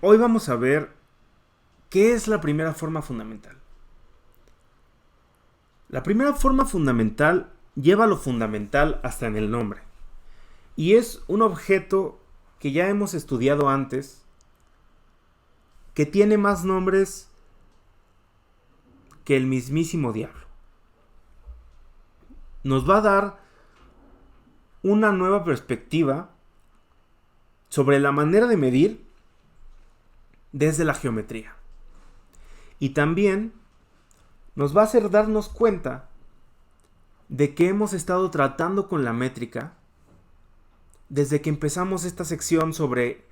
Hoy vamos a ver qué es la primera forma fundamental. La primera forma fundamental lleva lo fundamental hasta en el nombre. Y es un objeto que ya hemos estudiado antes, que tiene más nombres que el mismísimo diablo. Nos va a dar una nueva perspectiva sobre la manera de medir desde la geometría. Y también nos va a hacer darnos cuenta de que hemos estado tratando con la métrica desde que empezamos esta sección sobre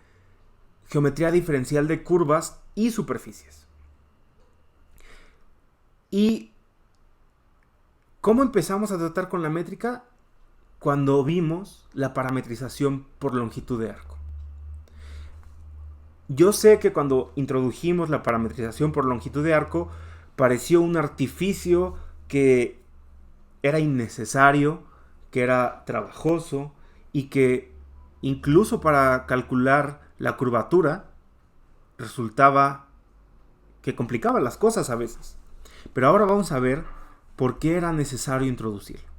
geometría diferencial de curvas y superficies. ¿Y cómo empezamos a tratar con la métrica? Cuando vimos la parametrización por longitud de arco. Yo sé que cuando introdujimos la parametrización por longitud de arco pareció un artificio que era innecesario, que era trabajoso y que incluso para calcular la curvatura resultaba que complicaba las cosas a veces. Pero ahora vamos a ver por qué era necesario introducirlo.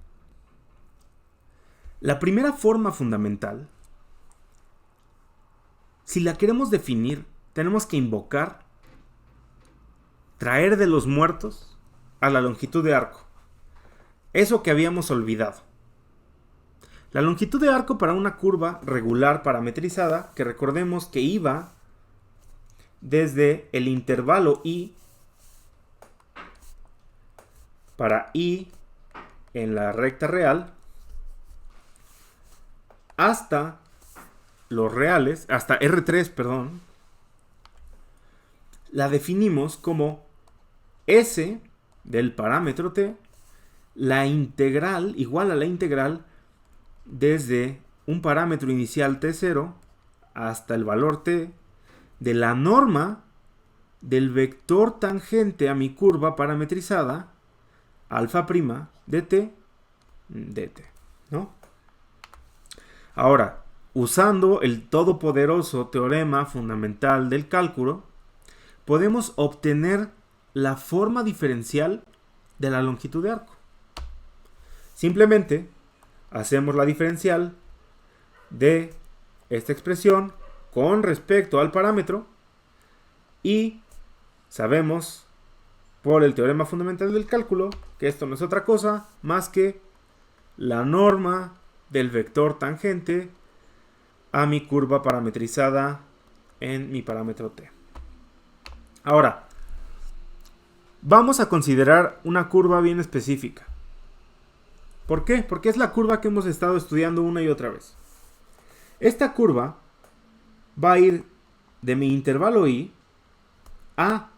La primera forma fundamental, si la queremos definir, tenemos que invocar, traer de los muertos a la longitud de arco. Eso que habíamos olvidado. La longitud de arco para una curva regular parametrizada, que recordemos que iba desde el intervalo i para i en la recta real hasta los reales, hasta R3, perdón, la definimos como S del parámetro t, la integral, igual a la integral desde un parámetro inicial t0 hasta el valor t de la norma del vector tangente a mi curva parametrizada alfa' de t dt, ¿no? Ahora, usando el todopoderoso teorema fundamental del cálculo, podemos obtener la forma diferencial de la longitud de arco. Simplemente hacemos la diferencial de esta expresión con respecto al parámetro y sabemos por el teorema fundamental del cálculo que esto no es otra cosa más que la norma del vector tangente a mi curva parametrizada en mi parámetro t. Ahora, vamos a considerar una curva bien específica. ¿Por qué? Porque es la curva que hemos estado estudiando una y otra vez. Esta curva va a ir de mi intervalo i a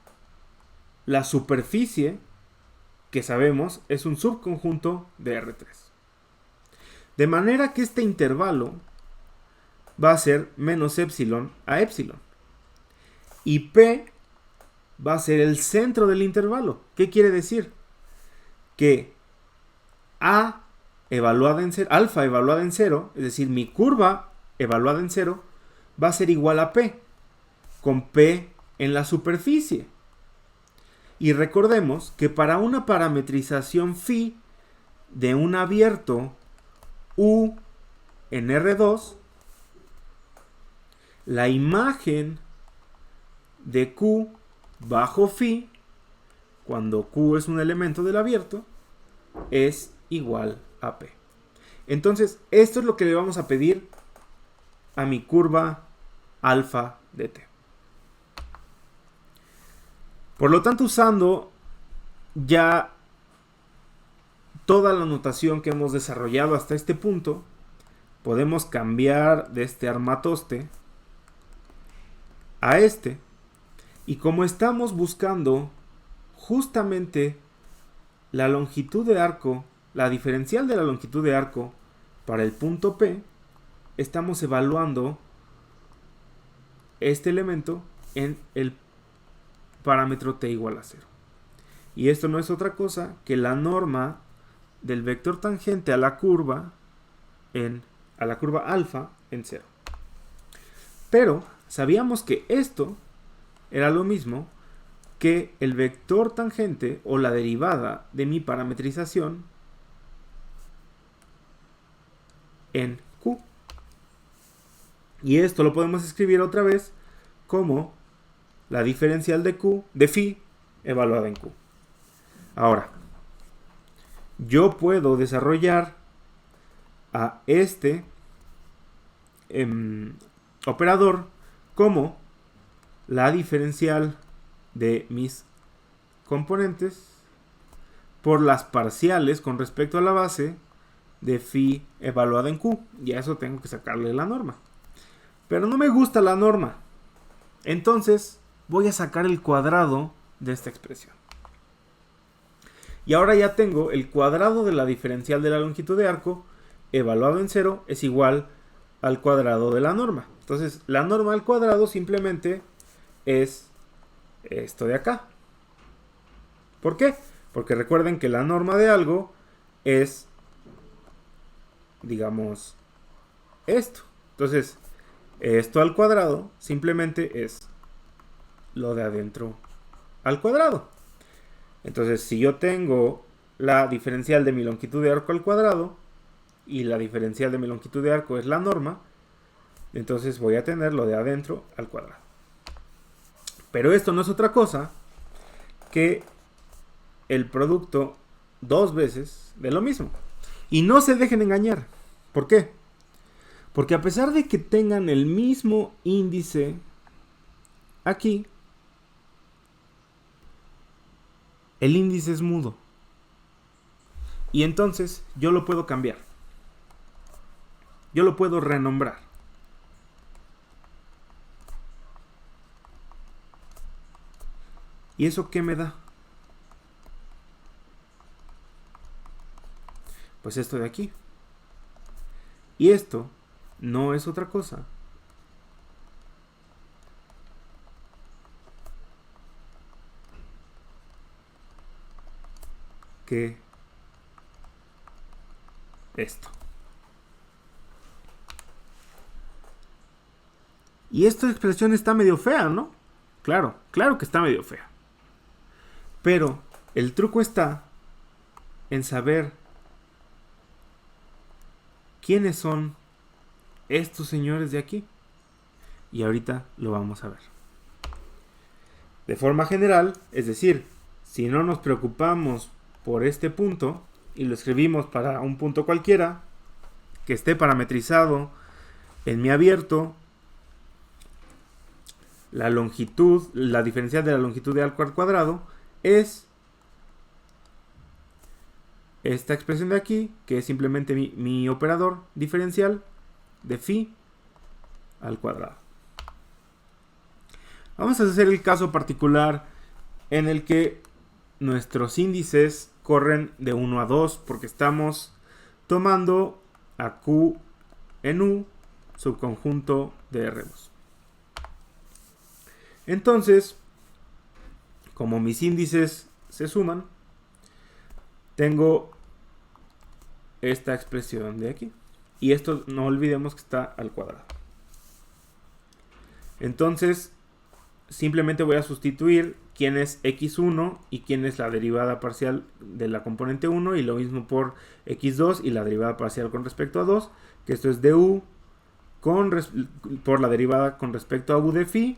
la superficie que sabemos es un subconjunto de R3. De manera que este intervalo va a ser menos epsilon a epsilon. Y P va a ser el centro del intervalo. ¿Qué quiere decir? Que A evaluada en cero, alfa evaluada en 0, es decir, mi curva evaluada en 0, va a ser igual a P, con P en la superficie. Y recordemos que para una parametrización phi de un abierto U en R2, la imagen de Q bajo phi, cuando Q es un elemento del abierto, es igual a P. Entonces, esto es lo que le vamos a pedir a mi curva alfa de t. Por lo tanto, usando ya toda la notación que hemos desarrollado hasta este punto, podemos cambiar de este armatoste a este. Y como estamos buscando justamente la longitud de arco, la diferencial de la longitud de arco para el punto P, estamos evaluando este elemento en el parámetro t igual a 0. Y esto no es otra cosa que la norma del vector tangente a la curva alfa en 0. Pero sabíamos que esto era lo mismo que el vector tangente o la derivada de mi parametrización en Q. Y esto lo podemos escribir otra vez como la diferencial de Q, de phi, evaluada en Q. Ahora, yo puedo desarrollar a este operador como la diferencial de mis componentes por las parciales con respecto a la base de phi evaluada en Q. Y a eso tengo que sacarle la norma. Pero no me gusta la norma. Entonces voy a sacar el cuadrado de esta expresión. Y ahora ya tengo el cuadrado de la diferencial de la longitud de arco evaluado en 0 es igual al cuadrado de la norma. Entonces la norma al cuadrado simplemente es esto de acá. ¿Por qué? Porque recuerden que la norma de algo es, digamos, esto. Entonces, esto al cuadrado simplemente es lo de adentro al cuadrado. Entonces, si yo tengo la diferencial de mi longitud de arco al cuadrado y la diferencial de mi longitud de arco es la norma, entonces voy a tener lo de adentro al cuadrado. Pero esto no es otra cosa que el producto dos veces de lo mismo. Y no se dejen engañar. ¿Por qué? Porque a pesar de que tengan el mismo índice aquí, el índice es mudo. Y entonces yo lo puedo cambiar. Yo lo puedo renombrar. ¿Y eso qué me da? Pues esto de aquí. Y esto no es otra cosa que esto. Y esta expresión está medio fea, ¿no? Claro, claro que está medio fea. Pero el truco está en saber quiénes son estos señores de aquí. Y ahorita lo vamos a ver. De forma general, es decir, si no nos preocupamos por este punto y lo escribimos para un punto cualquiera que esté parametrizado en mi abierto, la longitud, la diferencial de la longitud de arco al cuadrado es esta expresión de aquí, que es simplemente mi operador diferencial de phi al cuadrado. Vamos a hacer el caso particular en el que nuestros índices corren de 1 a 2 porque estamos tomando a Q en U subconjunto de R2. Entonces, como mis índices se suman, tengo esta expresión de aquí. Y esto no olvidemos que está al cuadrado. Entonces, simplemente voy a sustituir quién es x1 y quién es la derivada parcial de la componente 1. Y lo mismo por x2 y la derivada parcial con respecto a 2. Que esto es du por la derivada con respecto a u de phi.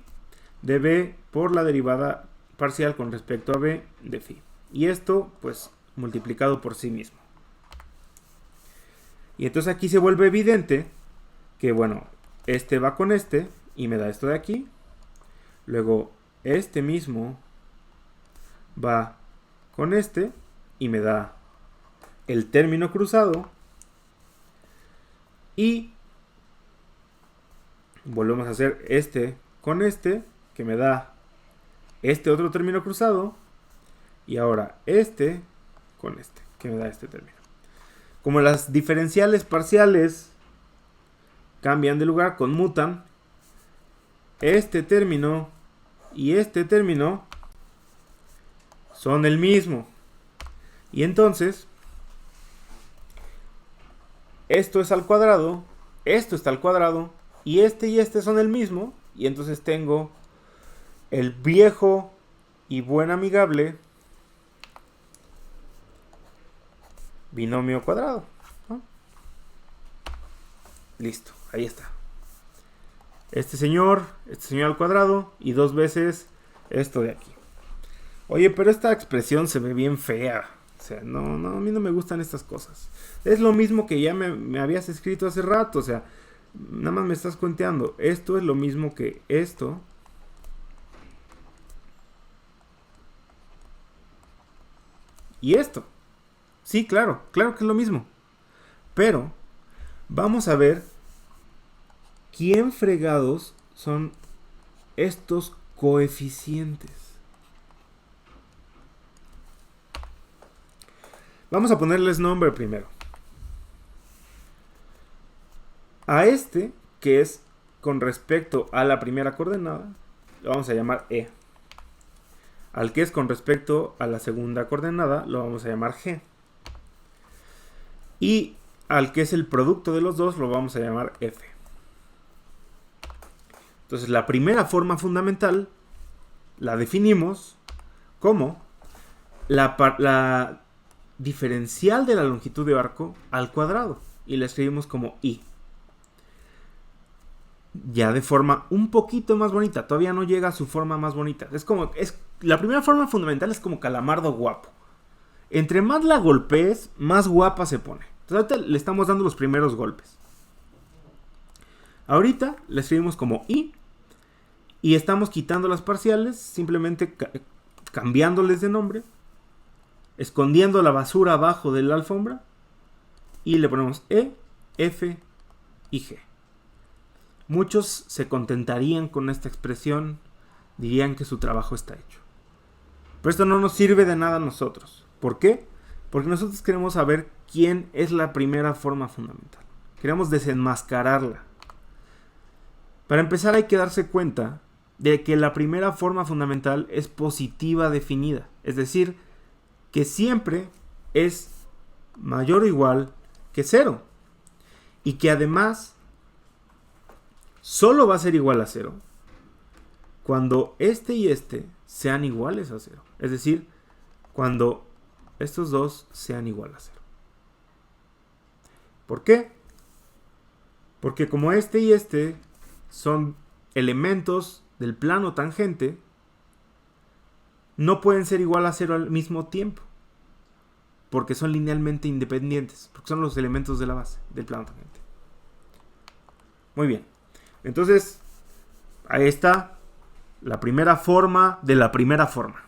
De b por la derivada parcial con respecto a b de phi. Y esto, pues, multiplicado por sí mismo. Y entonces aquí se vuelve evidente que, bueno, este va con este y me da esto de aquí. Luego, este mismo va con este y me da el término cruzado. Y volvemos a hacer este con este, que me da este otro término cruzado. Y ahora este con este, que me da este término. Como las diferenciales parciales cambian de lugar, conmutan, este término y este término son el mismo. Y entonces, esto es al cuadrado, esto está al cuadrado, y este son el mismo. y entonces tengo el viejo y buen amigable binomio cuadrado, ¿no? Listo, ahí está. Este señor al cuadrado y 2 veces esto de aquí. Oye, pero esta expresión se ve bien fea. O sea, no, a mí no me gustan estas cosas. Es lo mismo que ya me habías escrito hace rato. O sea, nada más me estás cuenteando. Esto es lo mismo que esto. Y esto. Sí, claro que es lo mismo. Pero vamos a ver quién fregados son estos coeficientes. Vamos a ponerles nombre primero. A este, que es con respecto a la primera coordenada, lo vamos a llamar E. Al que es con respecto a la segunda coordenada, lo vamos a llamar G. Y al que es el producto de los dos, lo vamos a llamar F. Entonces, la primera forma fundamental la definimos como la diferencial de la longitud de arco al cuadrado. Y la escribimos como I. Ya de forma un poquito más bonita. Todavía no llega a su forma más bonita. La primera forma fundamental es como calamardo guapo. Entre más la golpees, más guapa se pone. Entonces ahorita le estamos dando los primeros golpes. Ahorita le escribimos como I. Y estamos quitando las parciales. Simplemente cambiándoles de nombre. Escondiendo la basura abajo de la alfombra. Y le ponemos E, F y G. Muchos se contentarían con esta expresión, dirían que su trabajo está hecho. Pero esto no nos sirve de nada a nosotros. ¿Por qué? Porque nosotros queremos saber quién es la primera forma fundamental. Queremos desenmascararla. Para empezar hay que darse cuenta de que la primera forma fundamental es positiva definida. Es decir, que siempre es mayor o igual que 0. Y que además solo va a ser igual a 0 cuando este y este sean iguales a 0. Es decir, cuando estos dos sean igual a 0. ¿Por qué? Porque como este y este son elementos del plano tangente, no pueden ser igual a 0 al mismo tiempo. Porque son linealmente independientes. Porque son los elementos de la base del plano tangente. Muy bien. Entonces, ahí está la primera forma de la primera forma.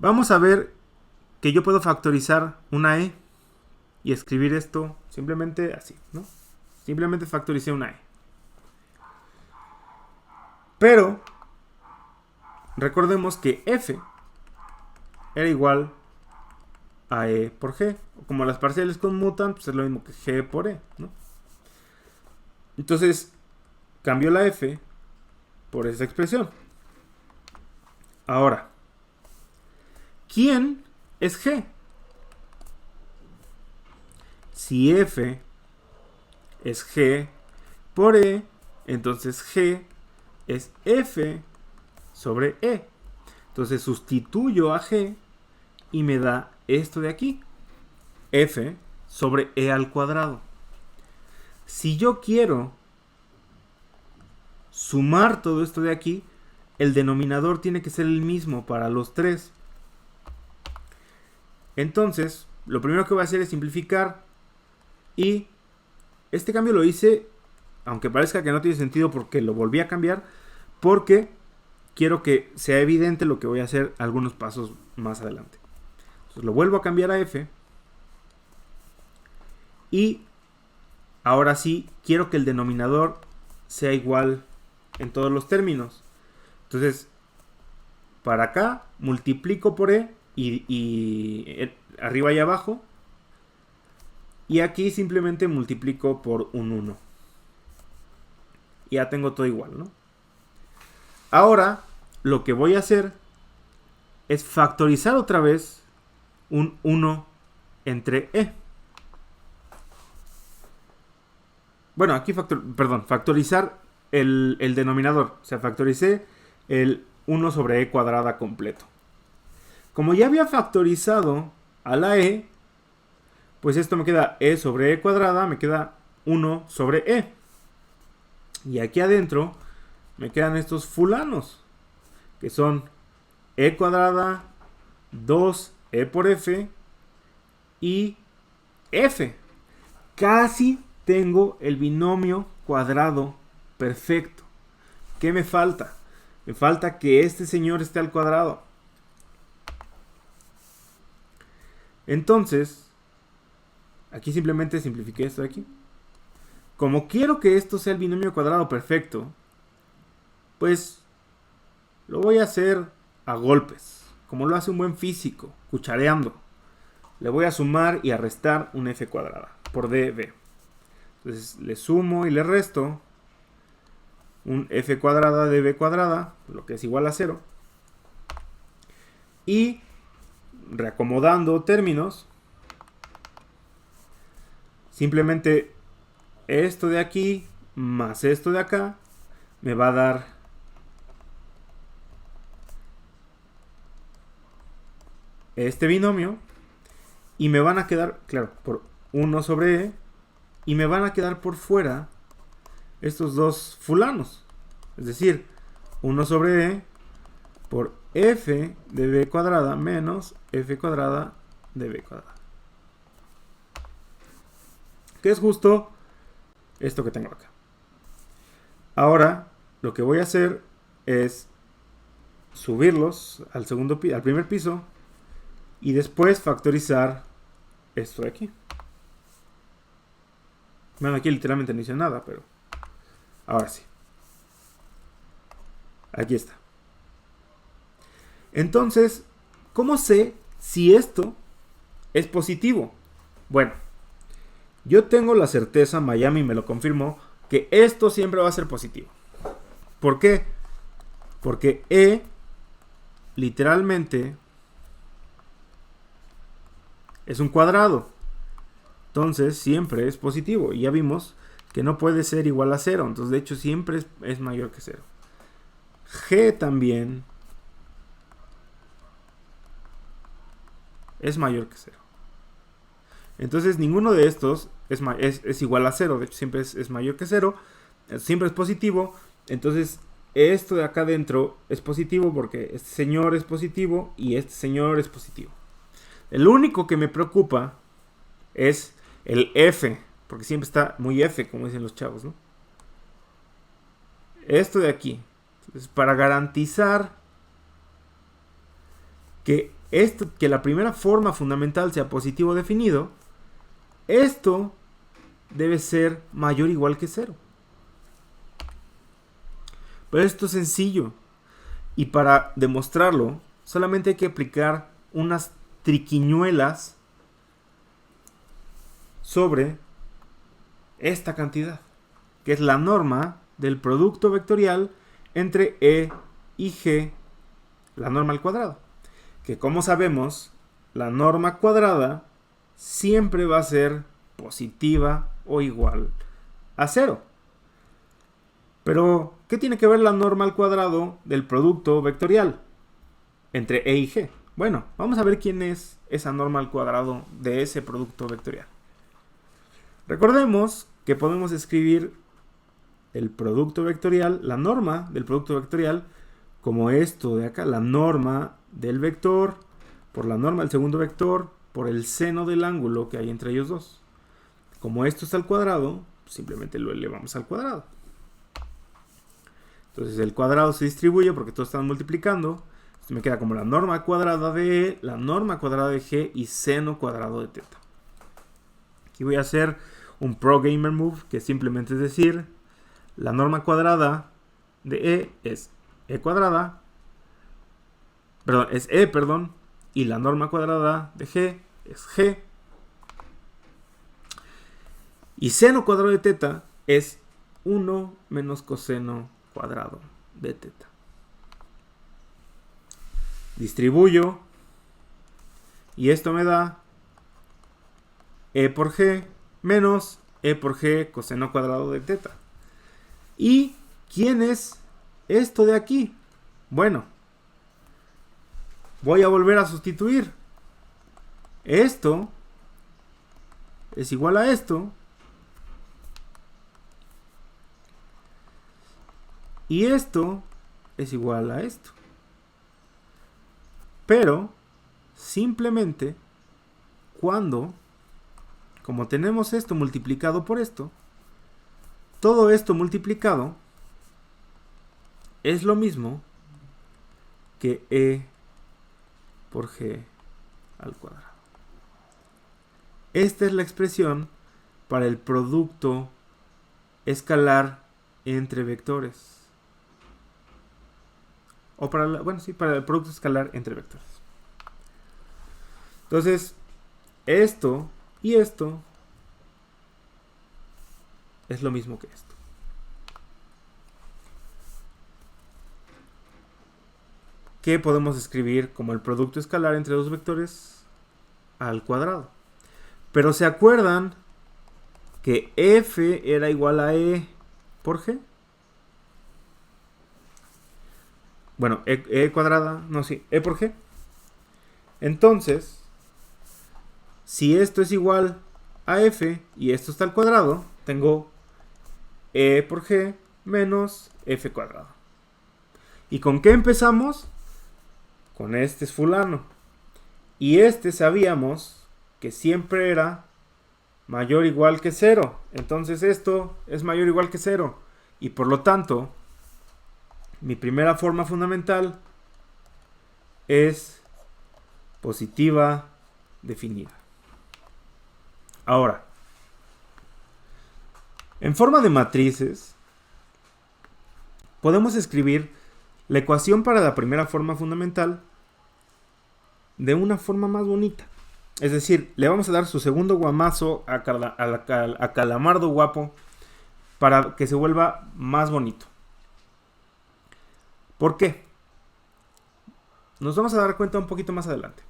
Vamos a ver que yo puedo factorizar una E y escribir esto simplemente así, ¿no? Simplemente factoricé una E. Pero, recordemos que F era igual a E por G. Como las parciales conmutan, pues es lo mismo que G por E, ¿no? Entonces, cambio la F por esa expresión. Ahora, ¿quién es G? Si F es G por E, entonces G es F sobre E. Entonces sustituyo a G y me da esto de aquí. F sobre E al cuadrado. Si yo quiero sumar todo esto de aquí, el denominador tiene que ser el mismo para los tres. Entonces, lo primero que voy a hacer es simplificar. Y este cambio lo hice, aunque parezca que no tiene sentido porque lo volví a cambiar, porque quiero que sea evidente lo que voy a hacer algunos pasos más adelante. Entonces lo vuelvo a cambiar a F. Y ahora sí, quiero que el denominador sea igual en todos los términos. Entonces, para acá, multiplico por E y arriba y abajo. Y aquí simplemente multiplico por un 1. Y ya tengo todo igual, ¿no? Ahora, lo que voy a hacer es factorizar otra vez un 1 entre E. Bueno, aquí factorizar el denominador. O sea, factoricé el 1 sobre e cuadrada completo. Como ya había factorizado a la e, pues esto me queda e sobre e cuadrada, me queda 1 sobre e. Y aquí adentro me quedan estos fulanos, que son e cuadrada, 2e por f y f. Casi tengo el binomio cuadrado perfecto. ¿Qué me falta? Me falta que este señor esté al cuadrado. Entonces, aquí simplemente simplifiqué esto de aquí. Como quiero que esto sea el binomio cuadrado perfecto, pues lo voy a hacer a golpes, como lo hace un buen físico, cuchareando. Le voy a sumar y a restar un f cuadrada por db. Entonces le sumo y le resto un f cuadrada db cuadrada, lo que es igual a 0. Y reacomodando términos, simplemente esto de aquí más esto de acá me va a dar este binomio y me van a quedar, claro, por 1 sobre e y me van a quedar por fuera estos dos fulanos. Es decir, 1 sobre e por f de b cuadrada menos f cuadrada de b cuadrada. Que es justo esto que tengo acá. Ahora, lo que voy a hacer es subirlos al primer piso y después factorizar esto de aquí. Bueno, aquí literalmente no hice nada, pero ahora sí. Aquí está. Entonces, ¿cómo sé si esto es positivo? Bueno, yo tengo la certeza, Miami me lo confirmó, que esto siempre va a ser positivo. ¿Por qué? Porque e literalmente es un cuadrado. Entonces siempre es positivo. Y ya vimos que no puede ser igual a 0. Entonces de hecho siempre es mayor que 0. G también es mayor que 0. Entonces ninguno de estos es igual a 0. De hecho siempre es mayor que 0. Siempre es positivo. Entonces esto de acá adentro es positivo porque este señor es positivo y este señor es positivo. El único que me preocupa es el f, porque siempre está muy f, como dicen los chavos, ¿no? Esto de aquí. Entonces, para garantizar que la primera forma fundamental sea positivo definido, esto debe ser mayor o igual que 0. Pero esto es sencillo. Y para demostrarlo, solamente hay que aplicar unas triquiñuelas sobre esta cantidad, que es la norma del producto vectorial entre e y g, la norma al cuadrado. Que como sabemos, la norma cuadrada siempre va a ser positiva o igual a 0. Pero, ¿qué tiene que ver la norma al cuadrado del producto vectorial entre e y g? Bueno, vamos a ver quién es esa norma al cuadrado de ese producto vectorial. Recordemos que podemos escribir el producto vectorial, la norma del producto vectorial, como esto de acá, la norma del vector por la norma del segundo vector por el seno del ángulo que hay entre ellos dos. Como esto está al cuadrado, simplemente lo elevamos al cuadrado. Entonces el cuadrado se distribuye porque todos están multiplicando. Esto me queda como la norma cuadrada de E, la norma cuadrada de G y seno cuadrado de teta. Aquí voy a hacer un pro gamer move, que simplemente es decir, la norma cuadrada de E es E cuadrada, y la norma cuadrada de G es G. Y seno cuadrado de teta es 1 menos coseno cuadrado de teta. Distribuyo y esto me da E por G menos e por g coseno cuadrado de teta. ¿Y quién es esto de aquí? Bueno, voy a volver a sustituir. Esto es igual a esto. Y esto es igual a esto. Pero simplemente cuando, como tenemos esto multiplicado por esto, todo esto multiplicado es lo mismo que e por g al cuadrado. Esta es la expresión para el producto escalar entre vectores. O para para el producto escalar entre vectores. Entonces, esto y esto es lo mismo que esto. ¿Qué podemos escribir como el producto escalar entre dos vectores al cuadrado? Pero ¿se acuerdan que f era igual a e por g? Bueno, e cuadrada, no, sí, e por g. Entonces, si esto es igual a f y esto está al cuadrado, tengo e por g menos f cuadrado. ¿Y con qué empezamos? Con este es fulano. Y este sabíamos que siempre era mayor o igual que 0. Entonces esto es mayor o igual que 0. Y por lo tanto, mi primera forma fundamental es positiva definida. Ahora, en forma de matrices, podemos escribir la ecuación para la primera forma fundamental de una forma más bonita. Es decir, le vamos a dar su segundo guamazo a Calamardo Guapo para que se vuelva más bonito. ¿Por qué? Nos vamos a dar cuenta un poquito más adelante.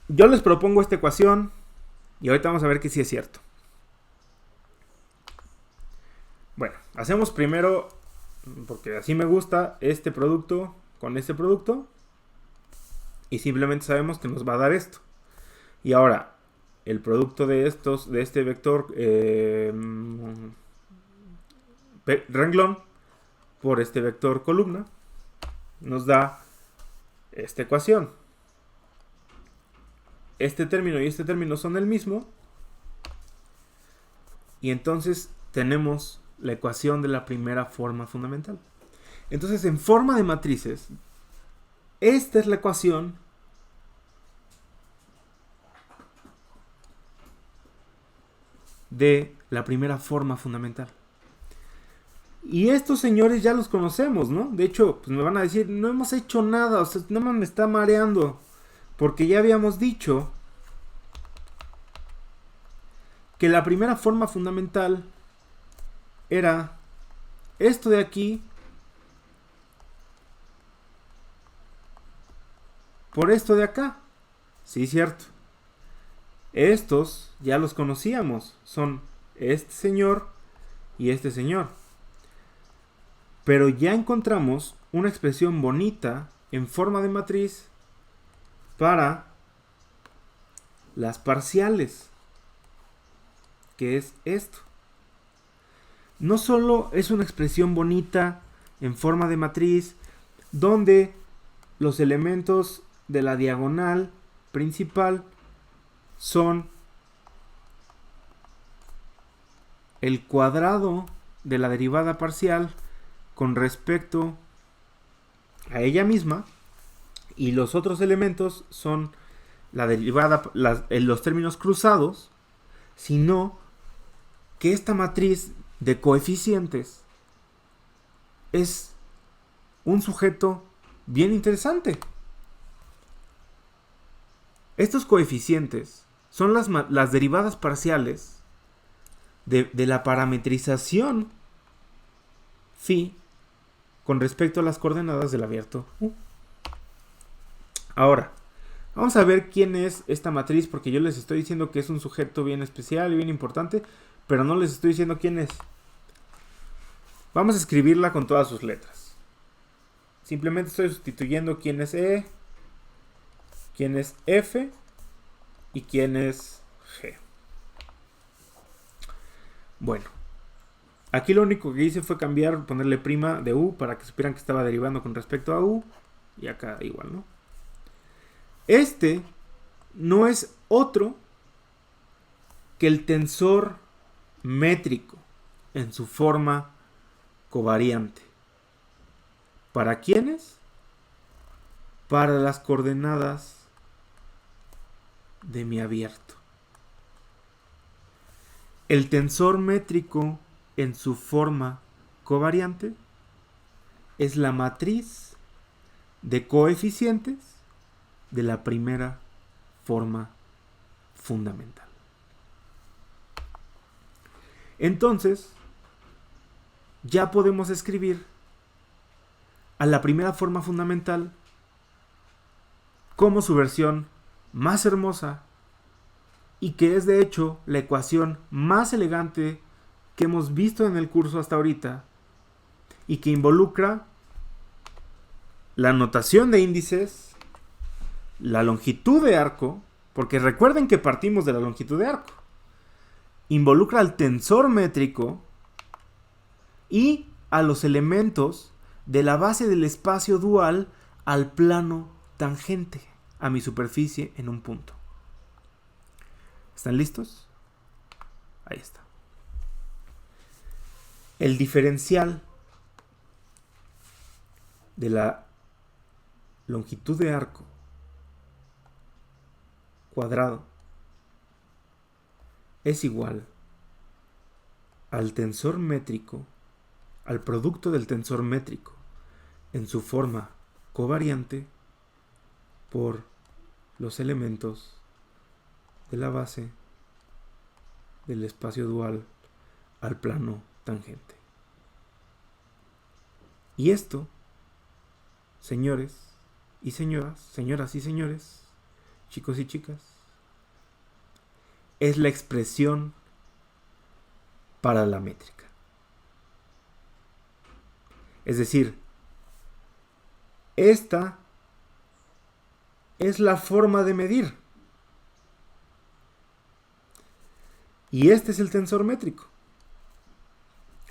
Yo les propongo esta ecuación y ahorita vamos a ver que sí es cierto. Bueno, hacemos primero, porque así me gusta, este producto con este producto y simplemente sabemos que nos va a dar esto. Y ahora, el producto de estos, de este vector renglón por este vector columna nos da esta ecuación. Este término y este término son el mismo y entonces tenemos la ecuación de la primera forma fundamental. Entonces, en forma de matrices, esta es la ecuación de la primera forma fundamental. Y estos señores ya los conocemos, ¿no? De hecho, pues me van a decir, no hemos hecho nada, o sea, nada más me está mareando. Porque ya habíamos dicho que la primera forma fundamental era esto de aquí por esto de acá. Sí, cierto. Estos ya los conocíamos. Son este señor y este señor. Pero ya encontramos una expresión bonita en forma de matriz para las parciales, que es esto. No solo es una expresión bonita en forma de matriz, donde los elementos de la diagonal principal son el cuadrado de la derivada parcial con respecto a ella misma, y los otros elementos son la derivada, los términos cruzados, sino que esta matriz de coeficientes es un sujeto bien interesante. Estos coeficientes son las derivadas parciales de la parametrización phi con respecto a las coordenadas del abierto U. Ahora, Vamos a ver quién es esta matriz, porque yo les estoy diciendo que es un sujeto bien especial y bien importante, pero no les estoy diciendo quién es. Vamos a escribirla con todas sus letras. Simplemente estoy sustituyendo quién es E, quién es F y quién es G. Bueno, aquí lo único que hice fue ponerle prima de U para que supieran que estaba derivando con respecto a U. Y acá igual, ¿no? Este no es otro que el tensor métrico en su forma covariante. ¿Para quiénes? Para las coordenadas de mi abierto. El tensor métrico en su forma covariante es la matriz de coeficientes de la primera forma fundamental. Entonces, ya podemos escribir a la primera forma fundamental como su versión más hermosa y que es de hecho la ecuación más elegante que hemos visto en el curso hasta ahorita y que involucra la notación de índices, la longitud de arco, porque recuerden que partimos de la longitud de arco, involucra al tensor métrico y a los elementos de la base del espacio dual al plano tangente a mi superficie en un punto. ¿Están listos? Ahí está. El diferencial de la longitud de arco cuadrado es igual al tensor métrico, al producto del tensor métrico en su forma covariante por los elementos de la base del espacio dual al plano tangente. Y esto, señores y señoras, señoras y señores, chicos y chicas, es la expresión para la métrica. Es decir, esta es la forma de medir. Y este es el tensor métrico.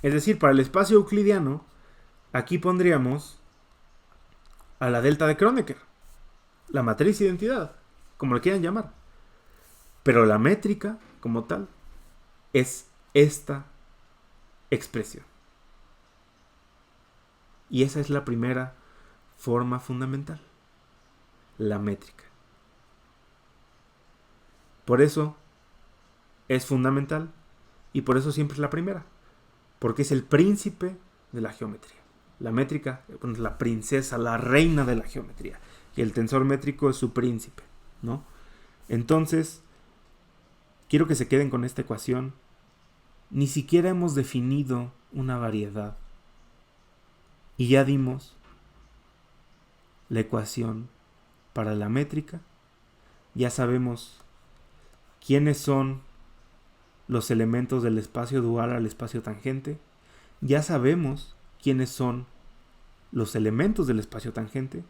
Es decir, para el espacio euclidiano, aquí pondríamos a la delta de Kronecker, la matriz identidad, como le quieran llamar. Pero la métrica, como tal, es esta expresión. Y esa es la primera forma fundamental, la métrica. Por eso es fundamental y por eso siempre es la primera, porque es el príncipe de la geometría. La métrica es la princesa, la reina de la geometría, y el tensor métrico es su príncipe, ¿no? Entonces, quiero que se queden con esta ecuación. Ni siquiera hemos definido una variedad y ya dimos la ecuación para la métrica. Ya sabemos quiénes son los elementos del espacio dual al espacio tangente. Ya sabemos quiénes son los elementos del espacio tangente.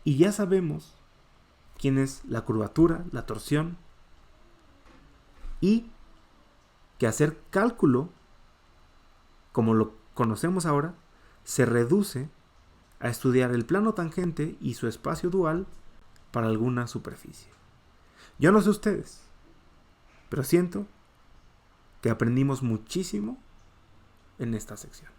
Y ya sabemos quién es la curvatura, la torsión. Y que hacer cálculo, como lo conocemos ahora, se reduce a estudiar el plano tangente y su espacio dual para alguna superficie. Yo no sé ustedes, pero siento que aprendimos muchísimo en esta sección.